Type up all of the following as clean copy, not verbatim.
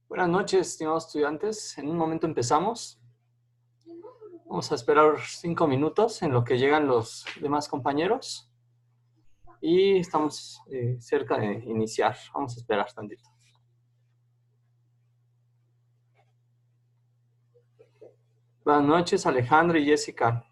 Buenas noches, estimados estudiantes. En un momento empezamos. Vamos a esperar 5 minutos en lo que llegan los demás compañeros. Y estamos cerca de iniciar. Vamos a esperar tantito. Buenas noches, Alejandra y Jessica.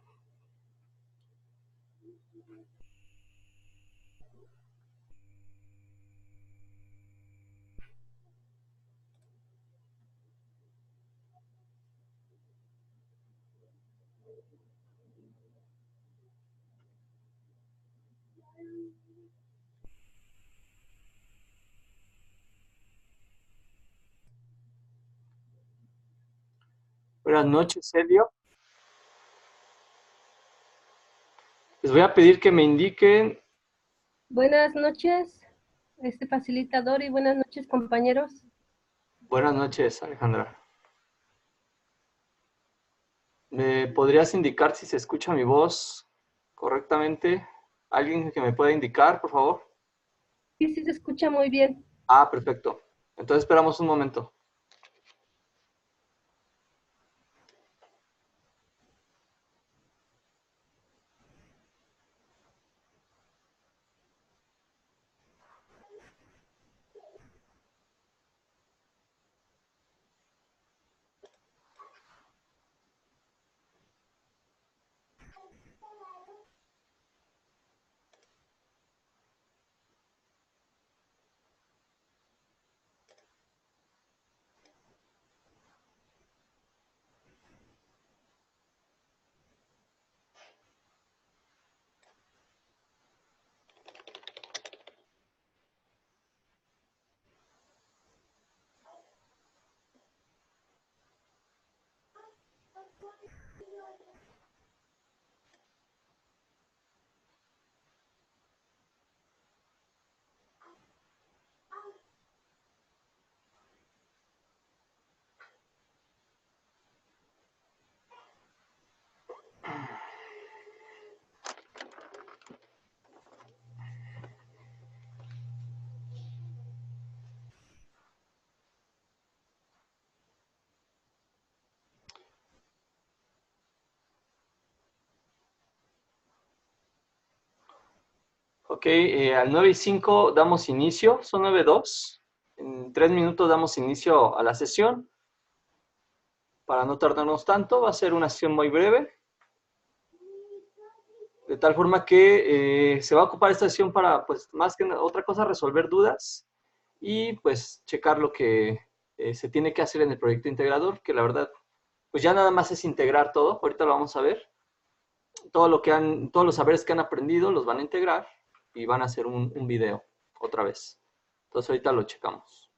Buenas noches, Elio. Les voy a pedir que me indiquen. Buenas noches, facilitador, y buenas noches, compañeros. Buenas noches, Alejandra. ¿Me podrías indicar si se escucha mi voz correctamente? ¿Alguien que me pueda indicar, por favor? Sí, sí, se escucha muy bien. Ah, perfecto. Entonces esperamos un momento. Ok, al 9:05 damos inicio, son 9:02. En 3 minutos damos inicio a la sesión. Para no tardarnos tanto, va a ser una sesión muy breve. De tal forma que se va a ocupar esta sesión para, pues, más que otra cosa, resolver dudas y, pues, checar lo que se tiene que hacer en el proyecto integrador, que la verdad, pues ya nada más es integrar todo. Ahorita lo vamos a ver. Todos los saberes que han aprendido los van a integrar y van a hacer un video otra vez. Entonces ahorita lo checamos.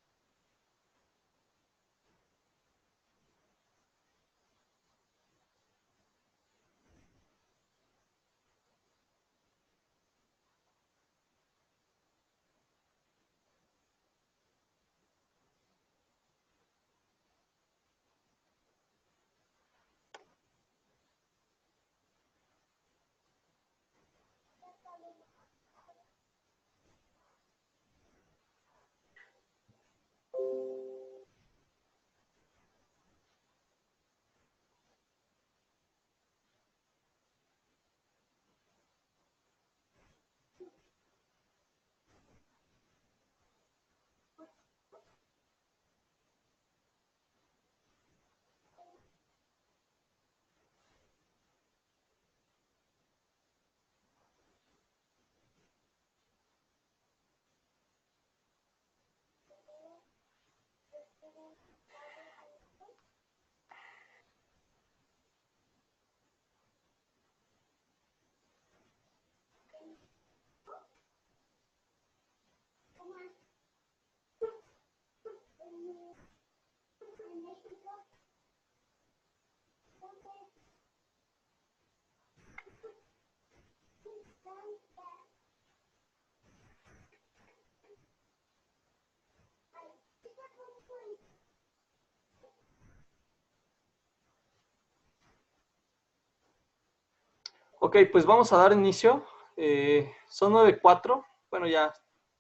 Ok, pues vamos a dar inicio. Son 9:04. Bueno, ya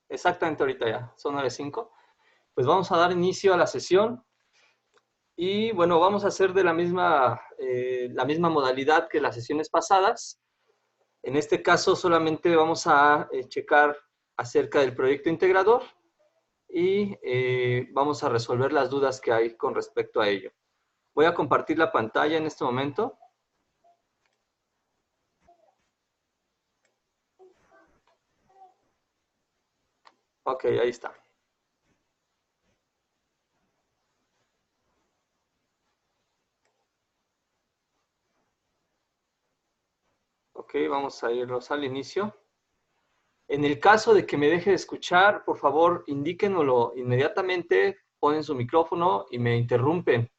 exactamente ahorita ya, son 9:05. Pues vamos a dar inicio a la sesión. Y bueno, vamos a hacer de la misma modalidad que las sesiones pasadas. En este caso solamente vamos a checar acerca del proyecto integrador y vamos a resolver las dudas que hay con respecto a ello. Voy a compartir la pantalla en este momento. Ok, ahí está. Ok, vamos a irnos al inicio. En el caso de que me deje de escuchar, por favor, indíquenoslo inmediatamente, ponen su micrófono y me interrumpen.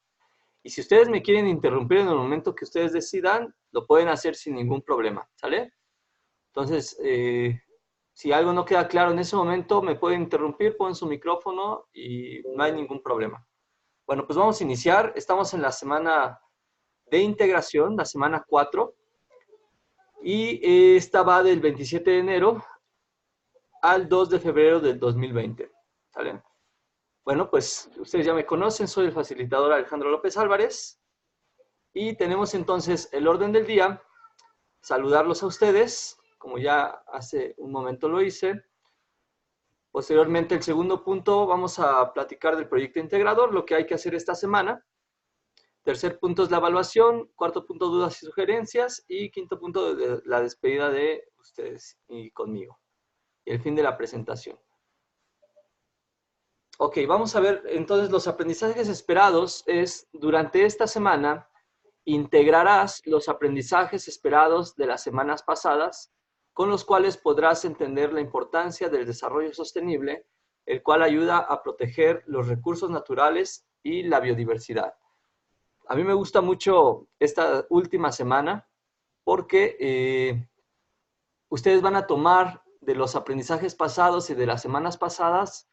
Y si ustedes me quieren interrumpir en el momento que ustedes decidan, lo pueden hacer sin ningún problema, ¿sale? Entonces, si algo no queda claro en ese momento, me pueden interrumpir, ponen su micrófono y no hay ningún problema. Bueno, pues vamos a iniciar. Estamos en la semana de integración, la semana 4, y esta va del 27 de enero al 2 de febrero del 2020. ¿Sale? Bueno, pues ustedes ya me conocen, soy el facilitador Alejandro López Álvarez y tenemos entonces el orden del día, saludarlos a ustedes, como ya hace un momento lo hice. Posteriormente, el segundo punto, vamos a platicar del proyecto integrador, lo que hay que hacer esta semana. Tercer punto es la evaluación, cuarto punto, dudas y sugerencias, y quinto punto, la despedida de ustedes y conmigo, y el fin de la presentación. Ok, vamos a ver entonces los aprendizajes esperados es durante esta semana integrarás los aprendizajes esperados de las semanas pasadas con los cuales podrás entender la importancia del desarrollo sostenible, el cual ayuda a proteger los recursos naturales y la biodiversidad. A mí me gusta mucho esta última semana porque ustedes van a tomar de los aprendizajes pasados y de las semanas pasadas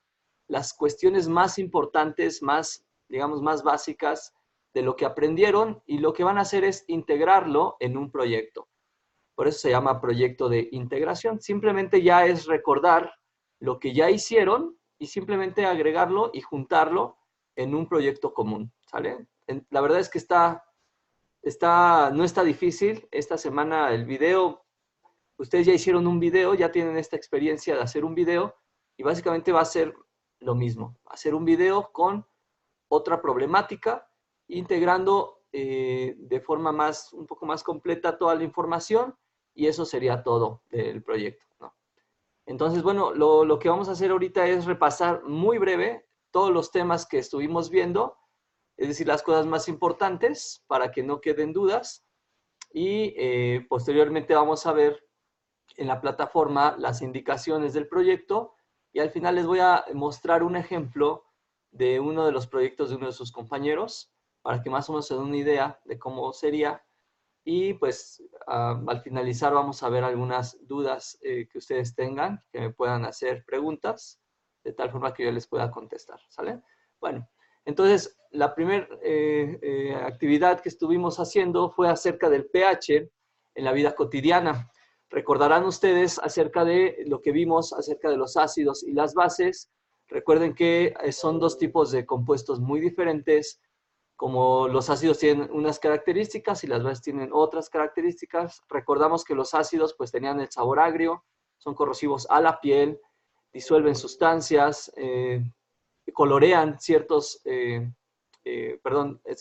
las cuestiones más importantes, más, digamos, más básicas de lo que aprendieron y lo que van a hacer es integrarlo en un proyecto. Por eso se llama proyecto de integración. Simplemente ya es recordar lo que ya hicieron y simplemente agregarlo y juntarlo en un proyecto común, ¿sale? La verdad es que no está difícil. Esta semana el video, ustedes ya hicieron un video, ya tienen esta experiencia de hacer un video y básicamente va a ser lo mismo, hacer un video con otra problemática, integrando de forma un poco más completa toda la información y eso sería todo del proyecto, ¿no? Entonces, bueno, lo que vamos a hacer ahorita es repasar muy breve todos los temas que estuvimos viendo, es decir, las cosas más importantes para que no queden dudas y posteriormente vamos a ver en la plataforma las indicaciones del proyecto y al final les voy a mostrar un ejemplo de uno de los proyectos de uno de sus compañeros para que más o menos se den una idea de cómo sería y pues al finalizar vamos a ver algunas dudas que ustedes tengan, que me puedan hacer preguntas de tal forma que yo les pueda contestar, ¿sale? Bueno, entonces la primera actividad que estuvimos haciendo fue acerca del pH en la vida cotidiana. Recordarán ustedes acerca de lo que vimos acerca de los ácidos y las bases. Recuerden que son dos tipos de compuestos muy diferentes, como los ácidos tienen unas características y las bases tienen otras características. Recordamos que los ácidos pues tenían el sabor agrio, son corrosivos a la piel, disuelven sustancias, colorean se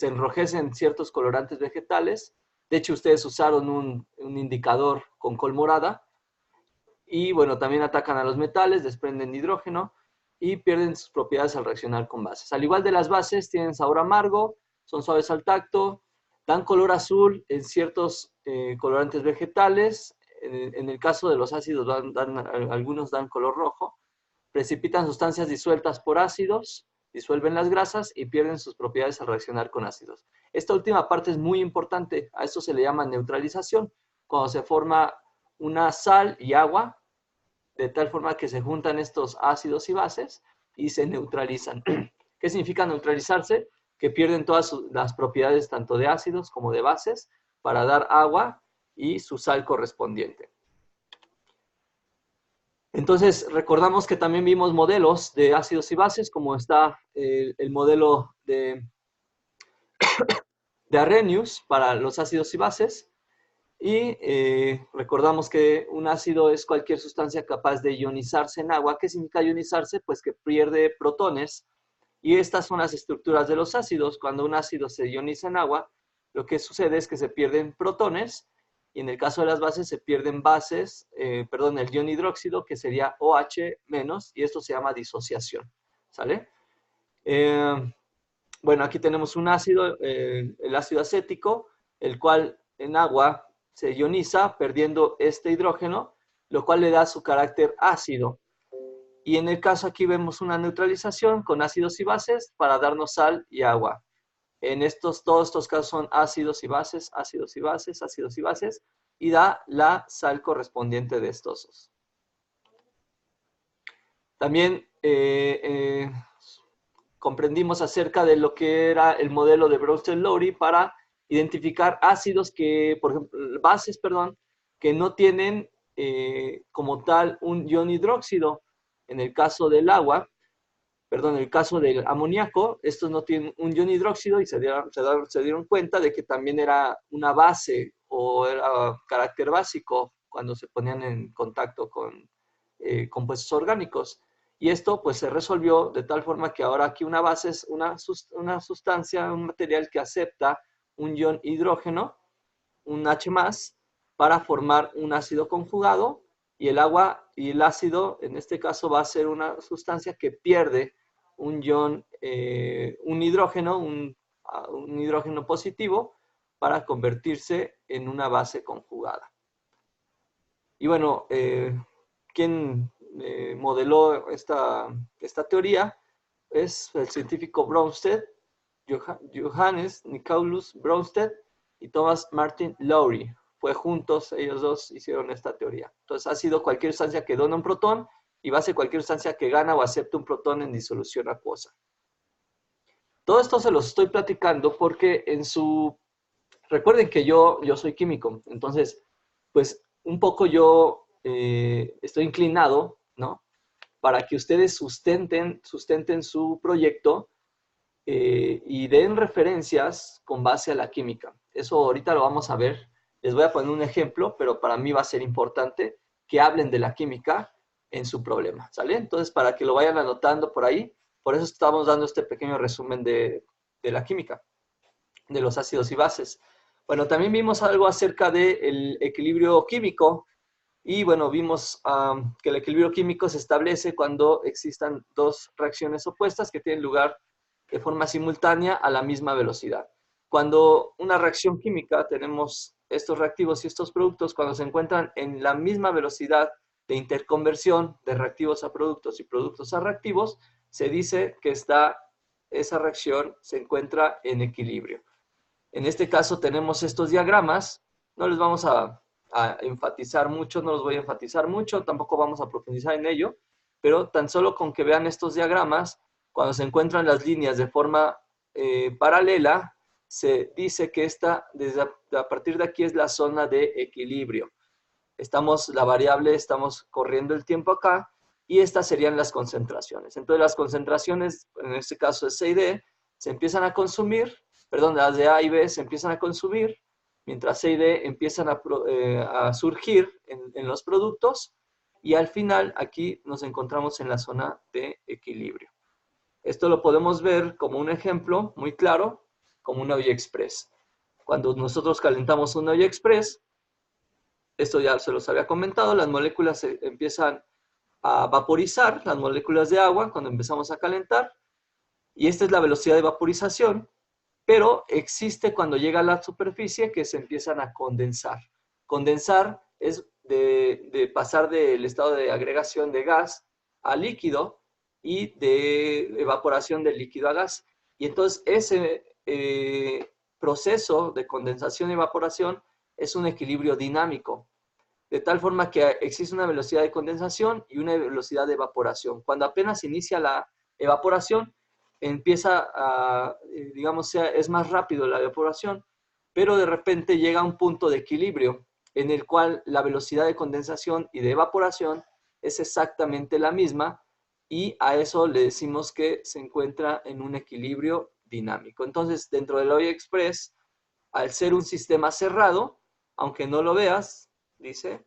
enrojecen ciertos colorantes vegetales. De hecho, ustedes usaron un indicador con col morada. Y bueno, también atacan a los metales, desprenden hidrógeno y pierden sus propiedades al reaccionar con bases. Al igual de las bases, tienen sabor amargo, son suaves al tacto, dan color azul en ciertos colorantes vegetales. En el caso de los ácidos, algunos dan color rojo. Precipitan sustancias disueltas por ácidos disuelven las grasas y pierden sus propiedades al reaccionar con ácidos. Esta última parte es muy importante, a esto se le llama neutralización, cuando se forma una sal y agua, de tal forma que se juntan estos ácidos y bases y se neutralizan. ¿Qué significa neutralizarse? Que pierden todas las propiedades tanto de ácidos como de bases para dar agua y su sal correspondiente. Entonces, recordamos que también vimos modelos de ácidos y bases, como está el modelo de Arrhenius para los ácidos y bases. Y recordamos que un ácido es cualquier sustancia capaz de ionizarse en agua. ¿Qué significa ionizarse? Pues que pierde protones. Y estas son las estructuras de los ácidos. Cuando un ácido se ioniza en agua, lo que sucede es que se pierden protones. Y en el caso de las bases se pierden bases, el ion hidróxido, que sería OH-, y esto se llama disociación. ¿Sale? Bueno, aquí tenemos un ácido, el ácido acético, el cual en agua se ioniza perdiendo este hidrógeno, lo cual le da su carácter ácido. Y en el caso aquí vemos una neutralización con ácidos y bases para darnos sal y agua. Todos estos casos son ácidos y bases, ácidos y bases, ácidos y bases, y da la sal correspondiente de estos dos. También comprendimos acerca de lo que era el modelo de Bronsted-Lowry para identificar ácidos que, por ejemplo, bases, perdón, que no tienen como tal un ion hidróxido. En el caso del agua, en el caso del amoníaco, estos no tienen un ion hidróxido y se dieron cuenta de que también era una base o era carácter básico cuando se ponían en contacto con compuestos orgánicos. Y esto pues se resolvió de tal forma que ahora aquí una base es una sustancia, un material que acepta un ion hidrógeno, un H+, para formar un ácido conjugado, y el agua y el ácido en este caso va a ser una sustancia que pierde un ion, un hidrógeno positivo para convertirse en una base conjugada. Y bueno, ¿quién modeló esta teoría? Es el científico Bronsted, Johannes Nicolaus Bronsted y Thomas Martin Lowry. Fue juntos, ellos dos hicieron esta teoría. Entonces, ha sido cualquier sustancia que dona un protón y va a ser cualquier sustancia que gana o acepta un protón en disolución acuosa. Todo esto se los estoy platicando porque recuerden que yo soy químico, entonces, pues un poco yo estoy inclinado, ¿no? Para que ustedes sustenten su proyecto y den referencias con base a la química. Eso ahorita lo vamos a ver. Les voy a poner un ejemplo, pero para mí va a ser importante que hablen de la química en su problema, ¿sale? Entonces, para que lo vayan anotando por ahí, por eso estamos dando este pequeño resumen de la química, de los ácidos y bases. Bueno, también vimos algo acerca del equilibrio químico y bueno, vimos que el equilibrio químico se establece cuando existan dos reacciones opuestas que tienen lugar de forma simultánea a la misma velocidad. Cuando una reacción química, tenemos estos reactivos y estos productos, cuando se encuentran en la misma velocidad de interconversión de reactivos a productos y productos a reactivos, se dice que esa reacción se encuentra en equilibrio. En este caso tenemos estos diagramas, no les vamos a enfatizar mucho, no los voy a enfatizar mucho, tampoco vamos a profundizar en ello, pero tan solo con que vean estos diagramas, cuando se encuentran las líneas de forma paralela, se dice que a partir de aquí es la zona de equilibrio. La variable, estamos corriendo el tiempo acá, y estas serían las concentraciones. Entonces las concentraciones, en este caso de C y D, se empiezan a consumir, las de A y B se empiezan a consumir, mientras C y D empiezan a surgir en los productos, y al final aquí nos encontramos en la zona de equilibrio. Esto lo podemos ver como un ejemplo muy claro, como una olla express. Cuando nosotros calentamos una olla express, esto ya se los había comentado, las moléculas se empiezan a vaporizar, las moléculas de agua, cuando empezamos a calentar, y esta es la velocidad de vaporización, pero existe cuando llega a la superficie que se empiezan a condensar. Condensar es de pasar del estado de agregación de gas a líquido, y de evaporación del líquido a gas. Y entonces ese proceso de condensación y evaporación es un equilibrio dinámico, de tal forma que existe una velocidad de condensación y una velocidad de evaporación. Cuando apenas inicia la evaporación, empieza a, digamos, es más rápido la evaporación, pero de repente llega a un punto de equilibrio en el cual la velocidad de condensación y de evaporación es exactamente la misma, y a eso le decimos que se encuentra en un equilibrio dinámico. Entonces, dentro del Oil Express, al ser un sistema cerrado, aunque no lo veas, dice,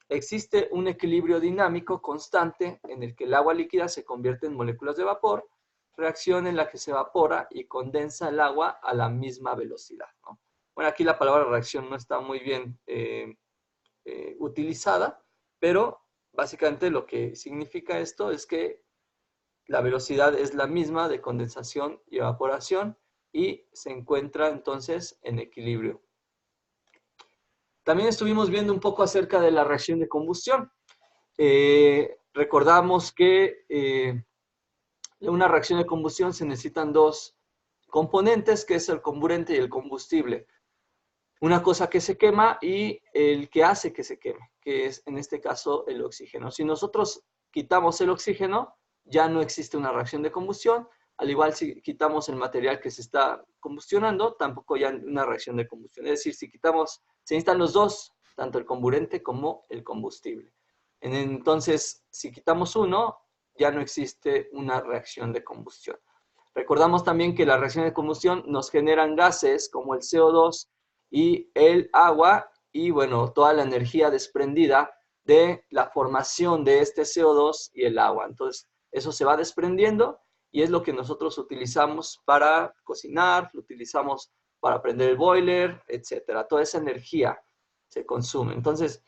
existe un equilibrio dinámico constante en el que el agua líquida se convierte en moléculas de vapor, reacción en la que se evapora y condensa el agua a la misma velocidad, ¿no? Bueno, aquí la palabra reacción no está muy bien utilizada, pero básicamente lo que significa esto es que la velocidad es la misma de condensación y evaporación y se encuentra entonces en equilibrio. También estuvimos viendo un poco acerca de la reacción de combustión. Recordamos que en una reacción de combustión se necesitan dos componentes, que es el comburente y el combustible. Una cosa que se quema y el que hace que se queme, que es en este caso el oxígeno. Si nosotros quitamos el oxígeno, ya no existe una reacción de combustión. Al igual, si quitamos el material que se está combustionando, tampoco hay una reacción de combustión. Es decir, si quitamos, se necesitan los dos, tanto el comburente como el combustible. Entonces, si quitamos uno, ya no existe una reacción de combustión. Recordamos también que las reacciones de combustión nos generan gases como el CO2 y el agua, y bueno, toda la energía desprendida de la formación de este CO2 y el agua. Entonces, eso se va desprendiendo y es lo que nosotros utilizamos para cocinar, lo utilizamos para prender el boiler, etcétera. Toda esa energía se consume. Entonces,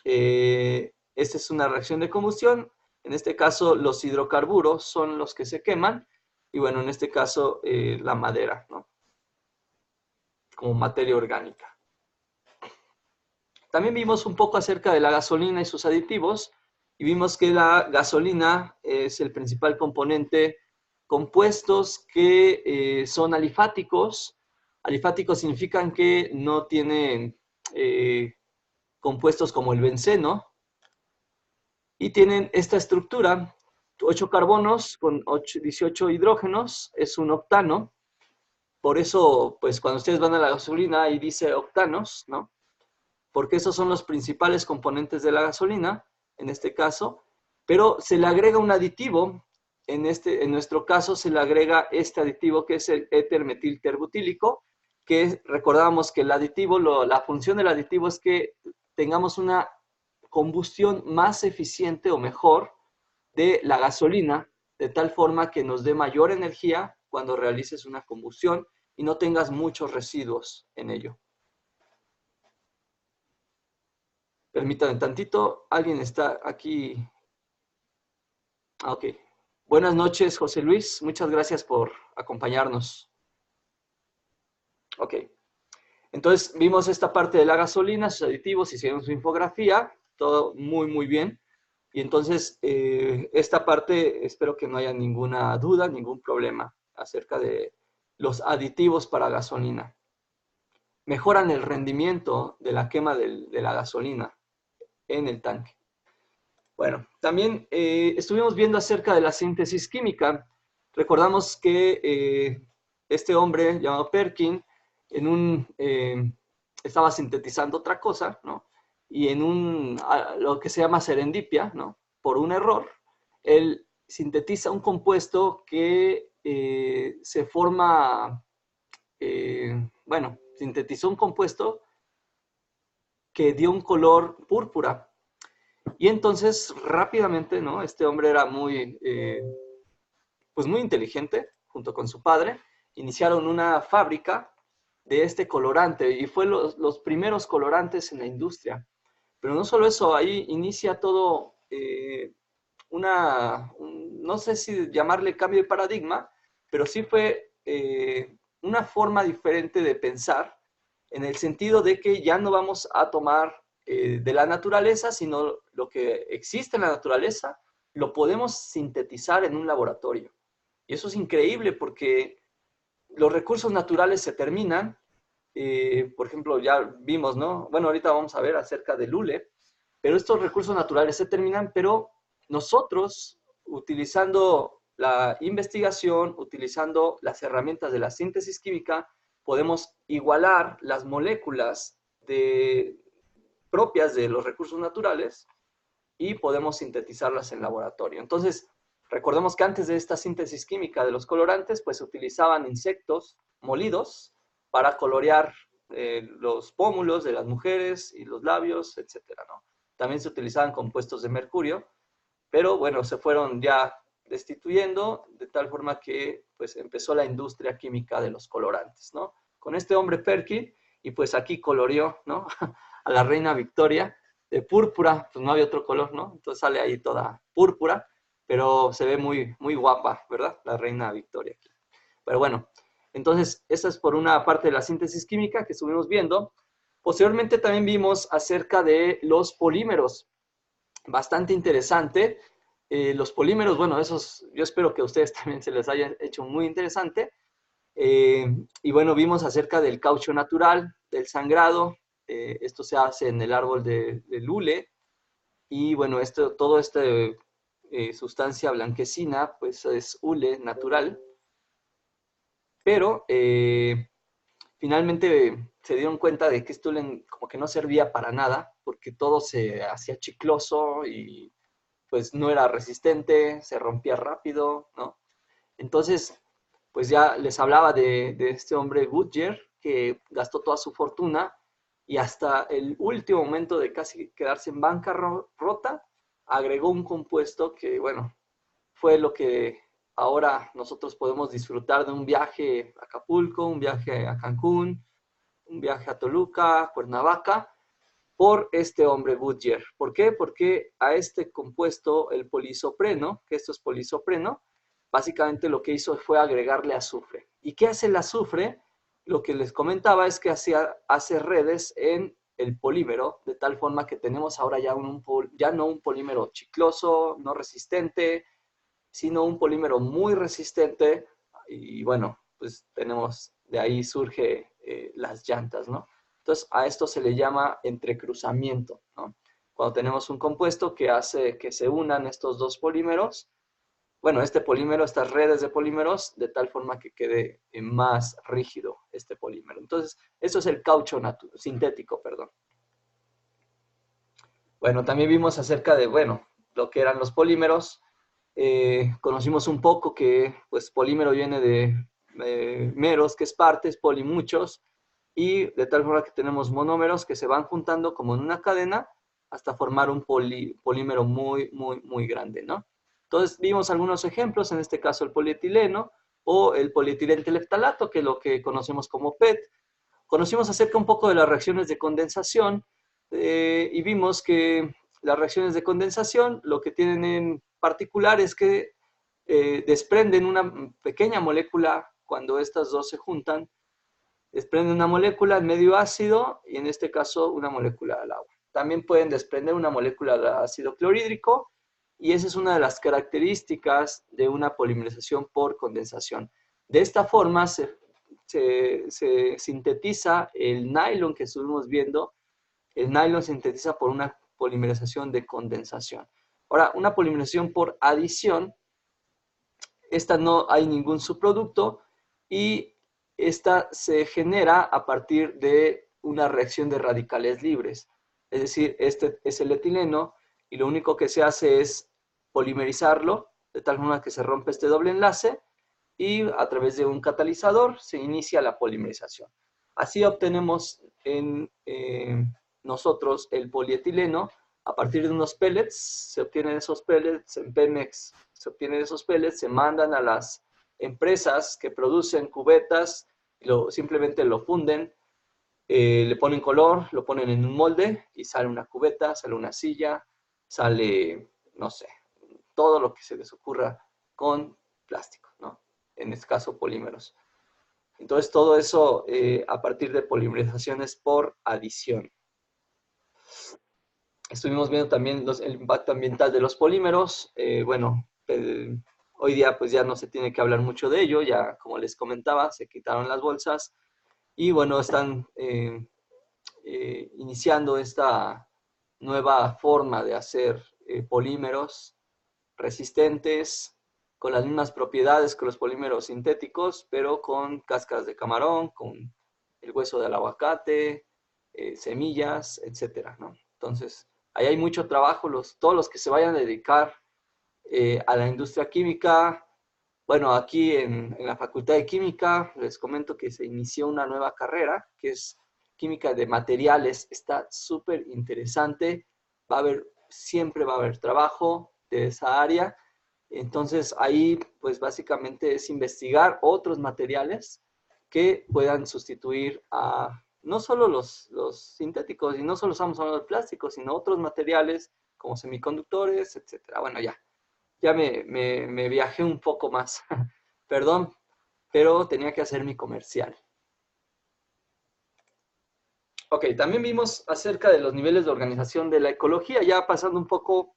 esta es una reacción de combustión. En este caso, los hidrocarburos son los que se queman y bueno, en este caso, la madera, ¿no? Como materia orgánica. También vimos un poco acerca de la gasolina y sus aditivos, y vimos que la gasolina es el principal componente, compuestos que son alifáticos. Alifáticos significan que no tienen compuestos como el benceno, y tienen esta estructura, 8 carbonos con 18 hidrógenos, es un octano. Por eso, pues cuando ustedes van a la gasolina, ahí dice octanos, ¿no? Porque esos son los principales componentes de la gasolina, en este caso, pero se le agrega un aditivo, en nuestro caso se le agrega este aditivo que es el éter metilterbutílico, que recordamos que el aditivo, la función del aditivo es que tengamos una combustión más eficiente o mejor de la gasolina, de tal forma que nos dé mayor energía cuando realices una combustión y no tengas muchos residuos en ello. Permítanme tantito, alguien está aquí. Ok. Buenas noches, José Luis. Muchas gracias por acompañarnos. Ok. Entonces, vimos esta parte de la gasolina, sus aditivos, hicieron su infografía, todo muy, muy bien. Y entonces, esta parte, espero que no haya ninguna duda, ningún problema acerca de los aditivos para gasolina. Mejoran el rendimiento de la quema de la gasolina en el tanque. Bueno, también estuvimos viendo acerca de la síntesis química. Recordamos que este hombre llamado Perkin estaba sintetizando otra cosa, ¿no? Y lo que se llama serendipia, ¿no? Por un error, él sintetiza un compuesto que se forma, bueno, sintetizó un compuesto que dio un color púrpura. Y entonces rápidamente, ¿no? Este hombre era pues muy inteligente, junto con su padre, iniciaron una fábrica de este colorante y fue los primeros colorantes en la industria. Pero no solo eso, ahí inicia todo no sé si llamarle cambio de paradigma, pero sí fue una forma diferente de pensar, en el sentido de que ya no vamos a tomar de la naturaleza, sino lo que existe en la naturaleza, lo podemos sintetizar en un laboratorio. Y eso es increíble porque los recursos naturales se terminan. Por ejemplo, ya vimos, ¿no? Bueno, ahorita vamos a ver acerca del hule, pero estos recursos naturales se terminan, pero nosotros, utilizando la investigación, utilizando las herramientas de la síntesis química, podemos igualar las moléculas propias de los recursos naturales y podemos sintetizarlas en laboratorio. Entonces, recordemos que antes de esta síntesis química de los colorantes, pues se utilizaban insectos molidos para colorear los pómulos de las mujeres y los labios, etcétera, ¿no? También se utilizaban compuestos de mercurio, pero bueno, se fueron ya destituyendo de tal forma que pues empezó la industria química de los colorantes, ¿no? Con este hombre Perkin, y pues aquí coloreó, ¿no? A la reina Victoria de púrpura, pues no había otro color, ¿no? Entonces sale ahí toda púrpura, pero se ve muy, muy guapa, ¿verdad? La reina Victoria aquí. Pero bueno, entonces esa es por una parte de la síntesis química que estuvimos viendo. Posteriormente también vimos acerca de los polímeros, bastante interesante. Los polímeros, bueno, esos yo espero que a ustedes también se les haya hecho muy interesante. Y bueno, vimos acerca del caucho natural, del sangrado. Esto se hace en el árbol de hule. Y bueno, todo este sustancia blanquecina, pues es hule natural. Pero finalmente se dieron cuenta de que esto como que no servía para nada, porque todo se hacía chicloso y pues no era resistente, se rompía rápido, ¿no? Entonces, pues ya les hablaba de este hombre Goodyear, que gastó toda su fortuna y hasta el último momento de casi quedarse en bancarrota, agregó un compuesto que, bueno, fue lo que ahora nosotros podemos disfrutar de un viaje a Acapulco, un viaje a Cancún, un viaje a Toluca, Cuernavaca, por este hombre Goodyear. ¿Por qué? Porque a este compuesto, el polisopreno, que esto es polisopreno, básicamente lo que hizo fue agregarle azufre. ¿Y qué hace el azufre? Lo que les comentaba es que hace redes en el polímero, de tal forma que tenemos ahora ya no un polímero chicloso, no resistente, sino un polímero muy resistente. Y bueno, pues de ahí surge las llantas, ¿no? Entonces, a esto se le llama entrecruzamiento, ¿no? Cuando tenemos un compuesto que hace que se unan estos dos polímeros, bueno, este polímero, estas redes de polímeros, de tal forma que quede más rígido este polímero. Entonces, eso es el caucho sintético, perdón. Bueno, también vimos acerca de, bueno, lo que eran los polímeros. Conocimos un poco que, pues, polímero viene de meros, que es partes, poli muchos, y de tal forma que tenemos monómeros que se van juntando como en una cadena hasta formar un polímero muy, muy, muy grande, ¿no? Entonces vimos algunos ejemplos, en este caso el polietileno o el polietilente-leftalato, que es lo que conocemos como PET. Conocimos acerca un poco de las reacciones de condensación y vimos que las reacciones de condensación lo que tienen en particular es que desprenden una pequeña molécula cuando estas dos se juntan, desprenden una molécula al medio ácido y en este caso una molécula al agua. También pueden desprender una molécula de ácido clorhídrico y esa es una de las características de una polimerización por condensación. De esta forma se sintetiza el nylon que estuvimos viendo. El nylon se sintetiza por una polimerización de condensación. Ahora, una polimerización por adición, esta no hay ningún subproducto y esta se genera a partir de una reacción de radicales libres. Es decir, este es el etileno y lo único que se hace es polimerizarlo de tal forma que se rompe este doble enlace y a través de un catalizador se inicia la polimerización. Así obtenemos nosotros el polietileno a partir de unos pellets. Se obtienen esos pellets en Pemex, se obtienen esos pellets, se mandan a las empresas que producen cubetas, simplemente lo funden, le ponen color, lo ponen en un molde y sale una cubeta, sale una silla, sale, no sé, todo lo que se les ocurra con plástico, ¿no? En este caso polímeros. Entonces todo eso a partir de polimerizaciones por adición. Estuvimos viendo también el impacto ambiental de los polímeros. Bueno, hoy día pues ya no se tiene que hablar mucho de ello, ya como les comentaba, se quitaron las bolsas y bueno, están iniciando esta nueva forma de hacer polímeros resistentes, con las mismas propiedades que los polímeros sintéticos, pero con cáscaras de camarón, con el hueso del aguacate, semillas, etcétera, ¿no? Entonces, ahí hay mucho trabajo, todos los que se vayan a dedicar a la industria química. Bueno, aquí en la Facultad de Química les comento que se inició una nueva carrera, que es Química de Materiales. Está súper interesante, siempre va a haber trabajo de esa área. Entonces ahí pues básicamente es investigar otros materiales que puedan sustituir a no solo los sintéticos, y no solo estamos hablando de plásticos, sino otros materiales como semiconductores, etcétera. Bueno, ya me viajé un poco más, perdón, pero tenía que hacer mi comercial. Ok, también vimos acerca de los niveles de organización de la ecología, ya pasando un poco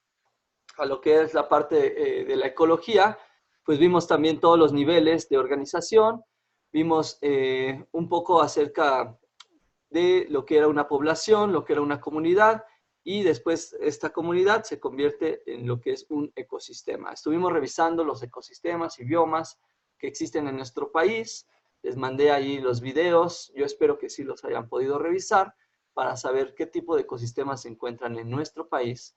a lo que es la parte de la ecología, pues vimos también todos los niveles de organización, vimos un poco acerca de lo que era una población, lo que era una comunidad, y después esta comunidad se convierte en lo que es un ecosistema. Estuvimos revisando los ecosistemas y biomas que existen en nuestro país, les mandé ahí los videos, yo espero que sí los hayan podido revisar para saber qué tipo de ecosistemas se encuentran en nuestro país,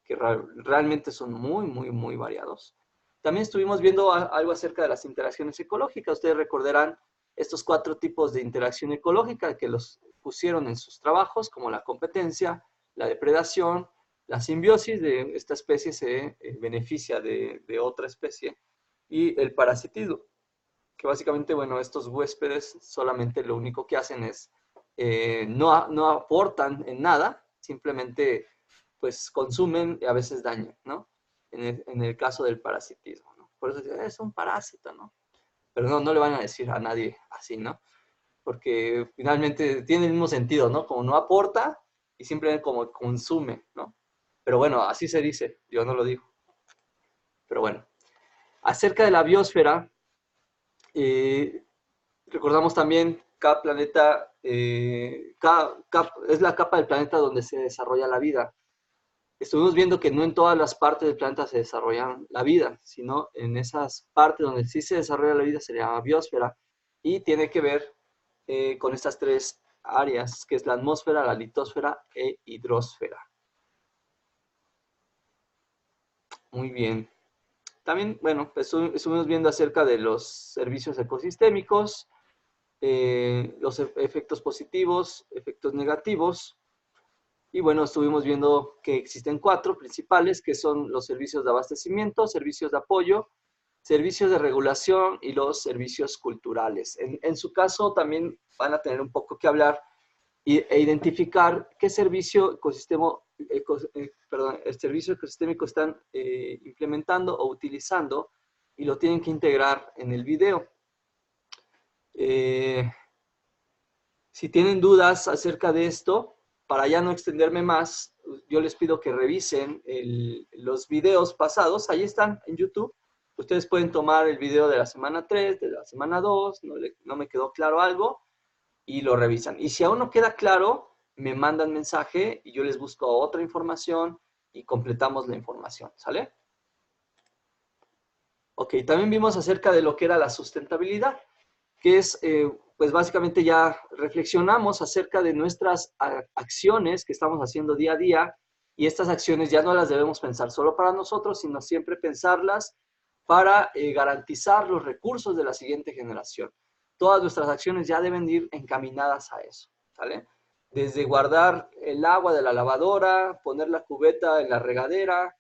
que realmente son muy, muy, muy variados. También estuvimos viendo algo acerca de las interacciones ecológicas. Ustedes recordarán estos 4 tipos de interacción ecológica que los pusieron en sus trabajos, como la competencia, la depredación, la simbiosis de esta especie se beneficia de otra especie, y el parasitismo, que básicamente, bueno, estos huéspedes solamente lo único que hacen es no aportan en nada, simplemente pues consumen y a veces dañan, ¿no? En el caso del parasitismo, ¿no? Por eso es un parásito, ¿no? Pero no le van a decir a nadie así, ¿no? Porque finalmente tiene el mismo sentido, ¿no? Como no aporta y simplemente como consume, ¿no? Pero bueno, así se dice, yo no lo digo. Pero bueno, acerca de la biosfera, eh, recordamos también cada planeta, es la capa del planeta donde se desarrolla la vida. Estuvimos viendo que no en todas las partes del planeta se desarrolla la vida, sino en esas partes donde sí se desarrolla la vida se llama biosfera, y tiene que ver con estas 3 áreas, que es la atmósfera, la litosfera e hidrosfera. Muy bien. También, bueno, pues estuvimos viendo acerca de los servicios ecosistémicos, los efectos positivos, efectos negativos. Y bueno, estuvimos viendo que existen 4 principales, que son los servicios de abastecimiento, servicios de apoyo, servicios de regulación y los servicios culturales. En su caso también van a tener un poco que hablar identificar qué servicio el servicio ecosistémico están implementando o utilizando, y lo tienen que integrar en el video. Si tienen dudas acerca de esto, para ya no extenderme más, yo les pido que revisen los videos pasados. Ahí están en YouTube. Ustedes pueden tomar el video de la semana 3, de la semana 2, no me quedó claro algo, y lo revisan. Y si aún no queda claro, me mandan mensaje y yo les busco otra información y completamos la información, ¿sale? Ok, también vimos acerca de lo que era la sustentabilidad, que es, pues básicamente ya reflexionamos acerca de nuestras acciones que estamos haciendo día a día, y estas acciones ya no las debemos pensar solo para nosotros, sino siempre pensarlas para garantizar los recursos de la siguiente generación. Todas nuestras acciones ya deben ir encaminadas a eso, ¿sale? Desde guardar el agua de la lavadora, poner la cubeta en la regadera,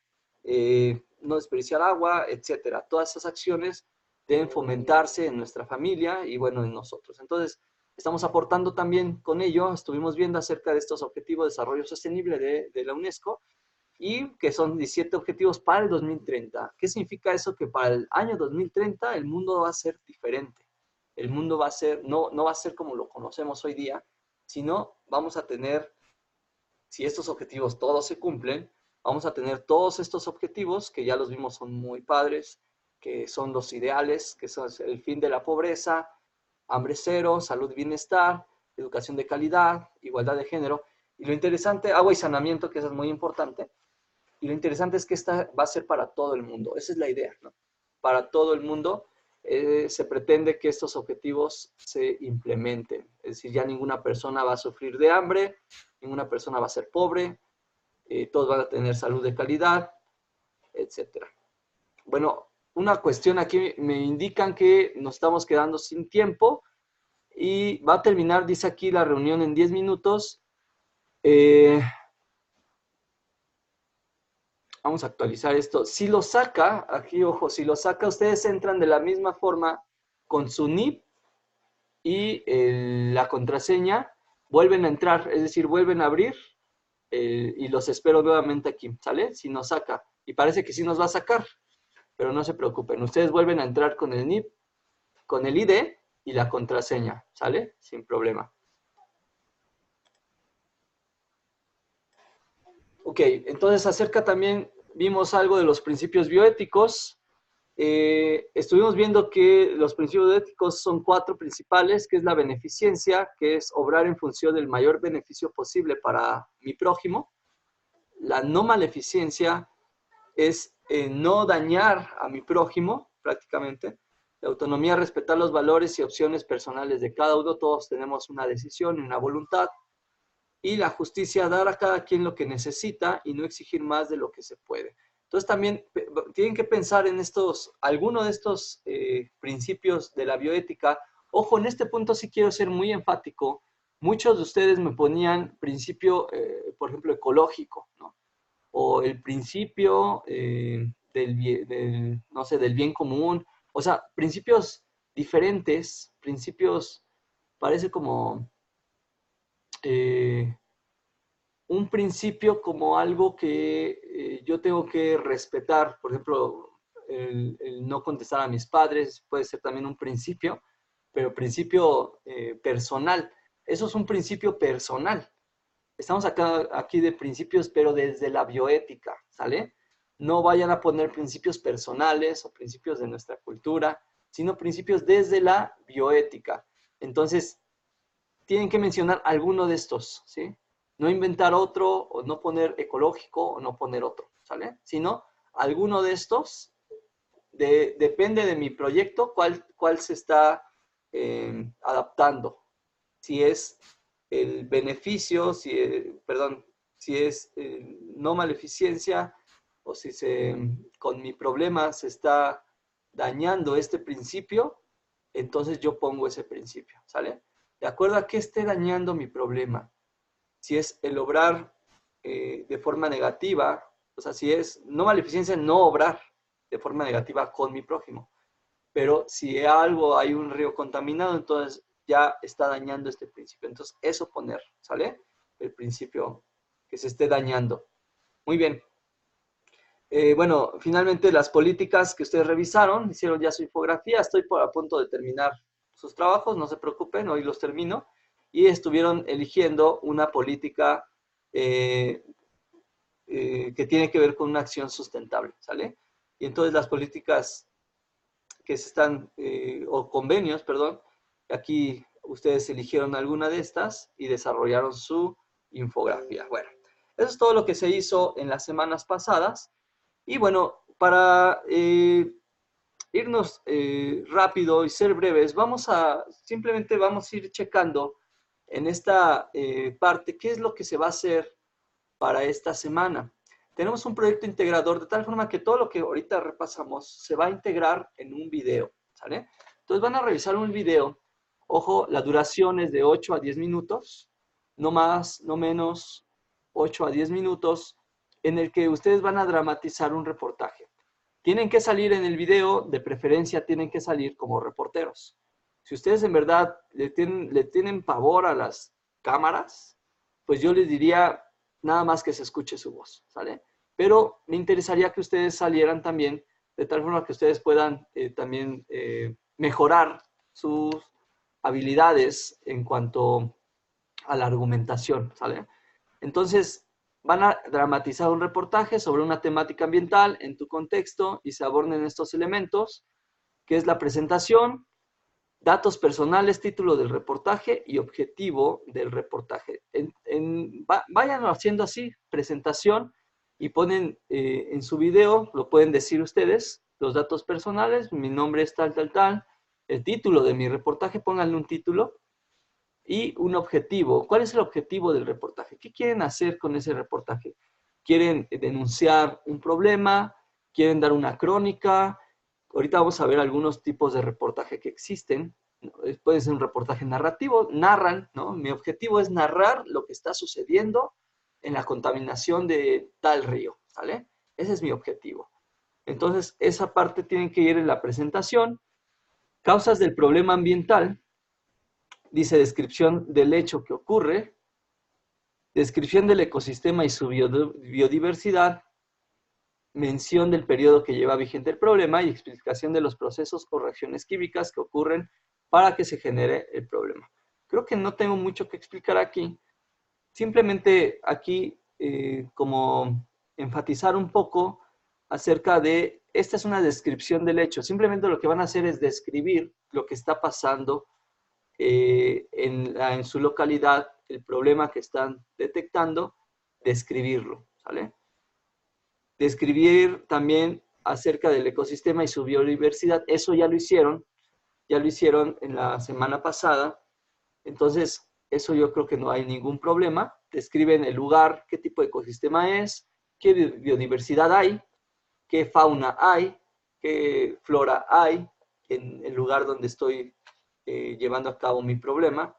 no desperdiciar agua, etcétera. Todas esas acciones deben fomentarse en nuestra familia y bueno, en nosotros. Entonces, estamos aportando también con ello. Estuvimos viendo acerca de estos objetivos de desarrollo sostenible de la UNESCO, y que son 17 objetivos para el 2030. ¿Qué significa eso? Que para el año 2030 el mundo va a ser diferente. El mundo va a ser, no va a ser como lo conocemos hoy día, sino vamos a tener si estos objetivos todos se cumplen, vamos a tener todos estos objetivos que ya los vimos son muy padres, que son los ideales, que son el fin de la pobreza, hambre cero, salud y bienestar, educación de calidad, igualdad de género. Y lo interesante, agua y saneamiento, que eso es muy importante. Y lo interesante es que esta va a ser para todo el mundo. Esa es la idea, ¿no? Para todo el mundo se pretende que estos objetivos se implementen. Es decir, ya ninguna persona va a sufrir de hambre, ninguna persona va a ser pobre, todos van a tener salud de calidad, etcétera. Bueno, una cuestión aquí, me indican que nos estamos quedando sin tiempo y va a terminar, dice aquí, la reunión en 10 minutos. Vamos a actualizar esto. Si lo saca, aquí ojo, si lo saca, ustedes entran de la misma forma con su NIP y la contraseña, vuelven a entrar, es decir, vuelven a abrir y los espero nuevamente aquí, ¿sale? Si nos saca, y parece que sí nos va a sacar, pero no se preocupen, ustedes vuelven a entrar con el NIP, con el ID y la contraseña, ¿sale? Sin problema. Ok, entonces acerca también vimos algo de los principios bioéticos. Estuvimos viendo que los principios éticos son 4 principales, que es la beneficencia, que es obrar en función del mayor beneficio posible para mi prójimo. La no maleficencia es no dañar a mi prójimo, prácticamente. La autonomía, respetar los valores y opciones personales de cada uno. Todos tenemos una decisión y una voluntad. Y la justicia, dar a cada quien lo que necesita y no exigir más de lo que se puede. Entonces también tienen que pensar en algunos de estos principios de la bioética. Ojo, en este punto sí quiero ser muy enfático. Muchos de ustedes me ponían principio, por ejemplo, ecológico, ¿no? O el principio no sé, del bien común. O sea, principios diferentes, principios, parece como eh, un principio como algo que yo tengo que respetar. Por ejemplo, el no contestar a mis padres puede ser también un principio, pero principio personal. Eso es un principio personal. Estamos aquí de principios, pero desde la bioética, ¿sale? No vayan a poner principios personales o principios de nuestra cultura, sino principios desde la bioética. Entonces, tienen que mencionar alguno de estos, ¿sí? No inventar otro, o no poner ecológico, o no poner otro, ¿sale? Sino alguno de estos, depende de mi proyecto, cuál se está adaptando. Si es el beneficio, perdón, si es no maleficencia, o si con mi problema se está dañando este principio, entonces yo pongo ese principio, ¿sale? De acuerdo a qué esté dañando mi problema. Si es el obrar de forma negativa, o sea, si es no maleficencia, no obrar de forma negativa con mi prójimo. Pero si hay un río contaminado, entonces ya está dañando este principio. Entonces, eso poner, ¿sale? El principio que se esté dañando. Muy bien. Bueno, finalmente las políticas que ustedes revisaron, hicieron ya su infografía. Estoy a punto de terminar sus trabajos, no se preocupen, hoy los termino. Y estuvieron eligiendo una política que tiene que ver con una acción sustentable, ¿sale? Y entonces las políticas que se están, o convenios, perdón, aquí ustedes eligieron alguna de estas y desarrollaron su infografía. Bueno, eso es todo lo que se hizo en las semanas pasadas. Y bueno, para irnos rápido y ser breves, simplemente vamos a ir checando en esta parte qué es lo que se va a hacer para esta semana. Tenemos un proyecto integrador de tal forma que todo lo que ahorita repasamos se va a integrar en un video, ¿sale? Entonces van a revisar un video. Ojo, la duración es de 8 a 10 minutos, no más, no menos, 8 a 10 minutos, en el que ustedes van a dramatizar un reportaje. Tienen que salir en el video, de preferencia tienen que salir como reporteros. Si ustedes en verdad le tienen pavor a las cámaras, pues yo les diría nada más que se escuche su voz, ¿sale? Pero me interesaría que ustedes salieran también, de tal forma que ustedes puedan también mejorar sus habilidades en cuanto a la argumentación, ¿sale? Entonces, van a dramatizar un reportaje sobre una temática ambiental en tu contexto y se aborden estos elementos, que es la presentación, datos personales, título del reportaje y objetivo del reportaje. Vayan haciendo así, presentación, y ponen en su video, lo pueden decir ustedes, los datos personales, mi nombre es tal, tal, tal, el título de mi reportaje, pónganle un título y un objetivo. ¿Cuál es el objetivo del reportaje? ¿Qué quieren hacer con ese reportaje? ¿Quieren denunciar un problema? ¿Quieren dar una crónica? Ahorita vamos a ver algunos tipos de reportaje que existen. Puede ser un reportaje narrativo, narran, ¿no? Mi objetivo es narrar lo que está sucediendo en la contaminación de tal río, ¿sale? Ese es mi objetivo. Entonces, esa parte tiene que ir en la presentación. Causas del problema ambiental, dice descripción del hecho que ocurre, descripción del ecosistema y su biodiversidad, mención del periodo que lleva vigente el problema y explicación de los procesos o reacciones químicas que ocurren para que se genere el problema. Creo que no tengo mucho que explicar aquí. Simplemente aquí como enfatizar un poco acerca de, esta es una descripción del hecho. Simplemente lo que van a hacer es describir lo que está pasando en su localidad, el problema que están detectando, describirlo, ¿sale? Describir también acerca del ecosistema y su biodiversidad, eso ya lo hicieron en la semana pasada, entonces eso yo creo que no hay ningún problema. Describen el lugar, qué tipo de ecosistema es, qué biodiversidad hay, qué fauna hay, qué flora hay en el lugar donde estoy llevando a cabo mi problema.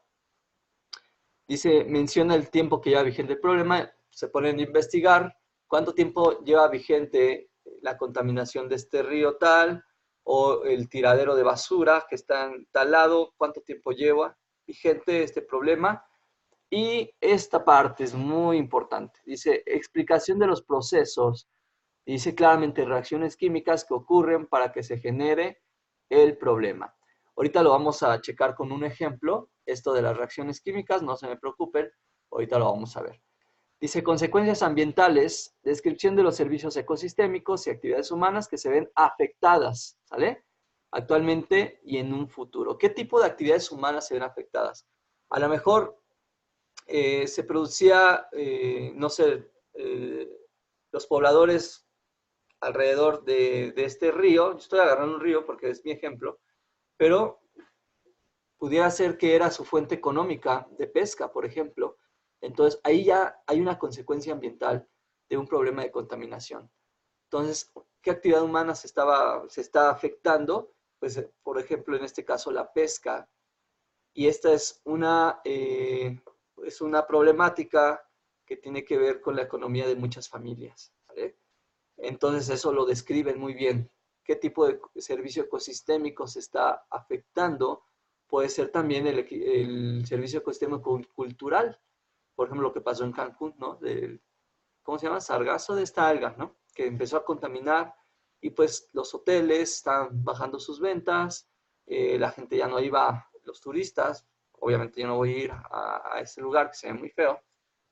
Dice, menciona el tiempo que lleva vigente el problema, se ponen a investigar cuánto tiempo lleva vigente la contaminación de este río tal, o el tiradero de basura que está en tal lado, cuánto tiempo lleva vigente este problema. Y esta parte es muy importante. Dice, explicación de los procesos. Dice claramente reacciones químicas que ocurren para que se genere el problema. Ahorita lo vamos a checar con un ejemplo, esto de las reacciones químicas, no se me preocupen, ahorita lo vamos a ver. Dice consecuencias ambientales, descripción de los servicios ecosistémicos y actividades humanas que se ven afectadas, ¿sale? Actualmente y en un futuro. ¿Qué tipo de actividades humanas se ven afectadas? A lo mejor se producía, no sé, los pobladores alrededor de este río, yo estoy agarrando un río porque es mi ejemplo, pero pudiera ser que era su fuente económica de pesca, por ejemplo. Entonces, ahí ya hay una consecuencia ambiental de un problema de contaminación. Entonces, ¿qué actividad humana se está afectando? Pues, por ejemplo, en este caso, la pesca. Y esta es una problemática que tiene que ver con la economía de muchas familias, ¿vale? Entonces eso lo describen muy bien. ¿Qué tipo de servicio ecosistémico se está afectando? Puede ser también el servicio ecosistémico cultural. Por ejemplo, lo que pasó en Cancún, ¿no? ¿Cómo se llama? Sargazo de esta alga, ¿no? Que empezó a contaminar y pues los hoteles están bajando sus ventas, la gente ya no iba, los turistas, obviamente yo no voy a ir a ese lugar que se ve muy feo.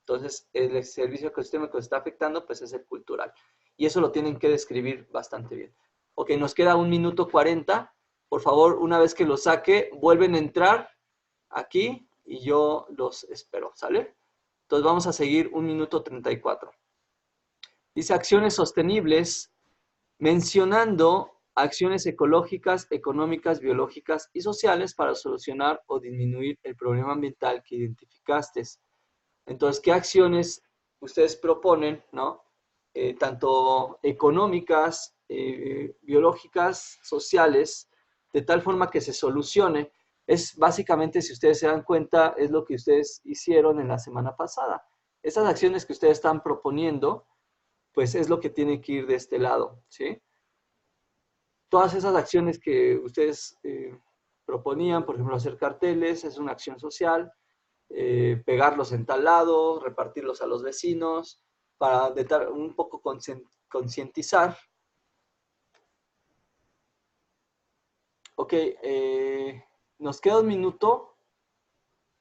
Entonces, el servicio ecosistémico que está afectando, pues es el cultural. Y eso lo tienen que describir bastante bien. Ok, nos queda 1 minuto 40. Por favor, una vez que lo saque, vuelven a entrar aquí y yo los espero, ¿sale? Entonces vamos a seguir 1 minuto 34. Dice acciones sostenibles, mencionando acciones ecológicas, económicas, biológicas y sociales para solucionar o disminuir el problema ambiental que identificaste. Entonces, ¿qué acciones ustedes proponen, ¿no? Tanto económicas, biológicas, sociales, de tal forma que se solucione? Es básicamente, si ustedes se dan cuenta, es lo que ustedes hicieron en la semana pasada. Esas acciones que ustedes están proponiendo, pues es lo que tiene que ir de este lado, ¿sí? Todas esas acciones que ustedes proponían, por ejemplo, hacer carteles, es una acción social, pegarlos en tal lado, repartirlos a los vecinos, para un poco concientizar. Ok, nos queda 1 minuto.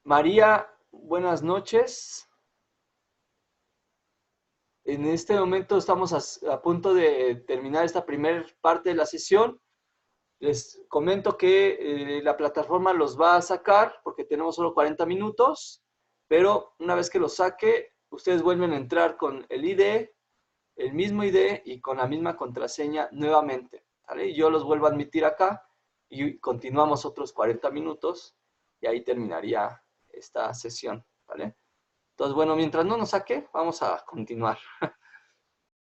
María, buenas noches. en este momento estamos a punto de terminar esta primera parte de la sesión. Les comento que la plataforma los va a sacar porque tenemos solo 40 minutos, pero una vez que los saque, ustedes vuelven a entrar con el ID, el mismo ID y con la misma contraseña nuevamente, ¿vale? Y yo los vuelvo a admitir acá y continuamos otros 40 minutos y ahí terminaría esta sesión, ¿vale? Entonces, bueno, mientras no nos saque, vamos a continuar.